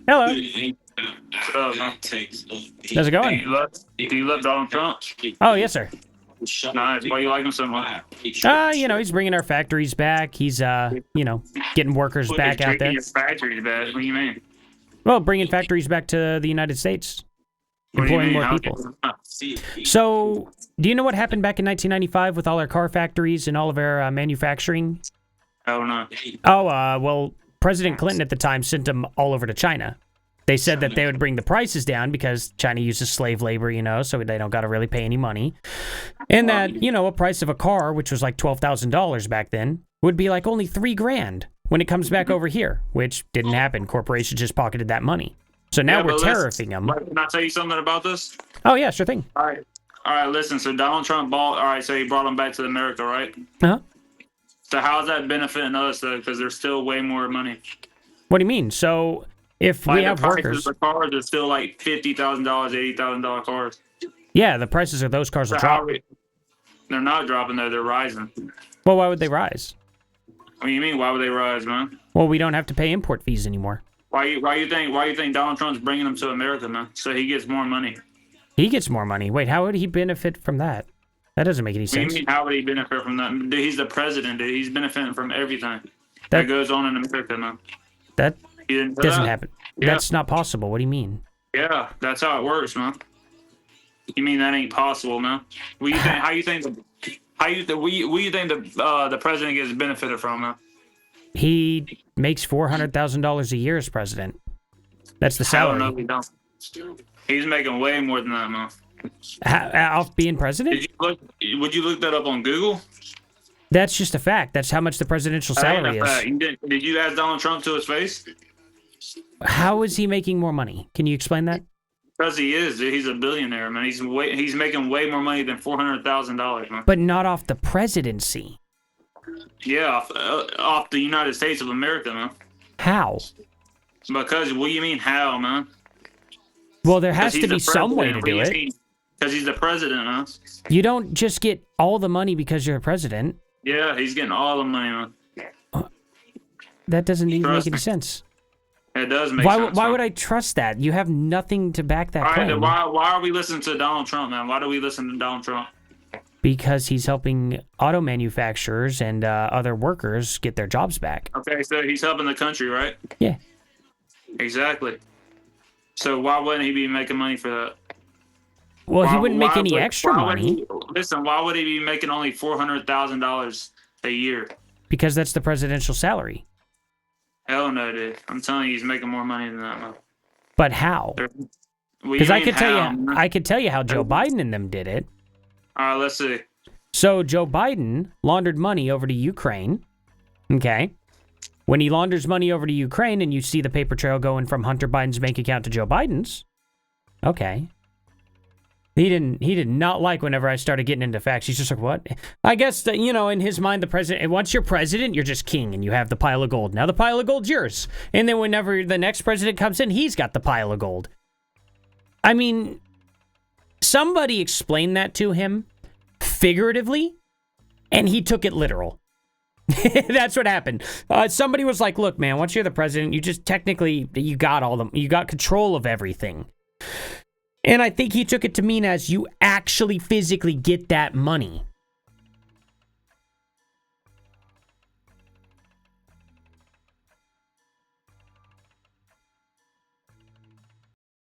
Hello. Man? How's it going? Do you love Donald Trump? Oh, yes, sir. Nice. Why you like him so much? He's bringing our factories back. He's, getting workers back out there. Your factories back. What do you mean? Well, bringing factories back to the United States. What do you Employing mean? more people. So, do you know what happened back in 1995 with all our car factories and all of our manufacturing? Oh, no. Well, President Clinton at the time sent them all over to China. They said that they would bring the prices down because China uses slave labor, so they don't got to really pay any money. And that, a price of a car, which was like $12,000 back then, would be like only $3,000 when it comes back over here, which didn't happen. Corporations just pocketed that money. So now we're tariffing them. Can I tell you something about this? Oh, yeah, sure thing. All right, listen. So Donald Trump so he brought them back to America, right? Uh-huh. So how's that benefiting us, though? Because there's still way more money. What do you mean? So if we have workers... The cars are still like $50,000, $80,000 cars. Yeah, the prices of those cars will drop. They're not dropping, though. They're rising. Well, why would they rise? What do you mean? Why would they rise, man? Well, we don't have to pay import fees anymore. Why you think Donald Trump's bringing them to America, man? So he gets more money. He gets more money. Wait, how would he benefit from that? That doesn't make any sense. What do you mean, how would he benefit from that? Dude, he's the president, dude. He's benefiting from everything that goes on in America, man. That doesn't happen. Yeah. That's not possible. What do you mean? Yeah, that's how it works, man. You mean that ain't possible, man? What do you think? How you think the president gets benefited from, man? He makes $400,000 a year as president. That's the salary. I don't know if he don't. He's making way more than that, man. Off being president? Would you look that up on Google? That's just a fact. That's how much the presidential salary is. Did you ask Donald Trump to his face? How is he making more money? Can you explain that? Because he is. Dude. He's a billionaire, man. He's making way more money than $400,000, man. But not off the presidency. Yeah, off the United States of America, man. How? Because, what do you mean, how, man? Well, there has to be some way to do it. Because he's the president, man. You don't just get all the money because you're a president. Yeah, he's getting all the money, man. That doesn't even make any sense. It does make sense. Why would I trust that? You have nothing to back that claim. Then why are we listening to Donald Trump, man? Why do we listen to Donald Trump? Because he's helping auto manufacturers and other workers get their jobs back. Okay, so he's helping the country, right? Yeah. Exactly. So why wouldn't he be making money for that? Well, he wouldn't make any extra money. Why would he be making only $400,000 a year? Because that's the presidential salary. Hell no, dude. I'm telling you, he's making more money than that, man. But how? Because I could tell you how Joe Biden and them did it. All right, let's see. So Joe Biden laundered money over to Ukraine. Okay. When he launders money over to Ukraine and you see the paper trail going from Hunter Biden's bank account to Joe Biden's, okay. He did not like whenever I started getting into facts. He's just like, what? I guess that, in his mind, the president, once you're president, you're just king and you have the pile of gold. Now the pile of gold's yours. And then whenever the next president comes in, he's got the pile of gold. I mean, somebody explained that to him figuratively, and he took it literal. That's what happened. Somebody was like, look, man, once you're the president, you just technically, you got control of everything. And I think he took it to mean as you actually physically get that money.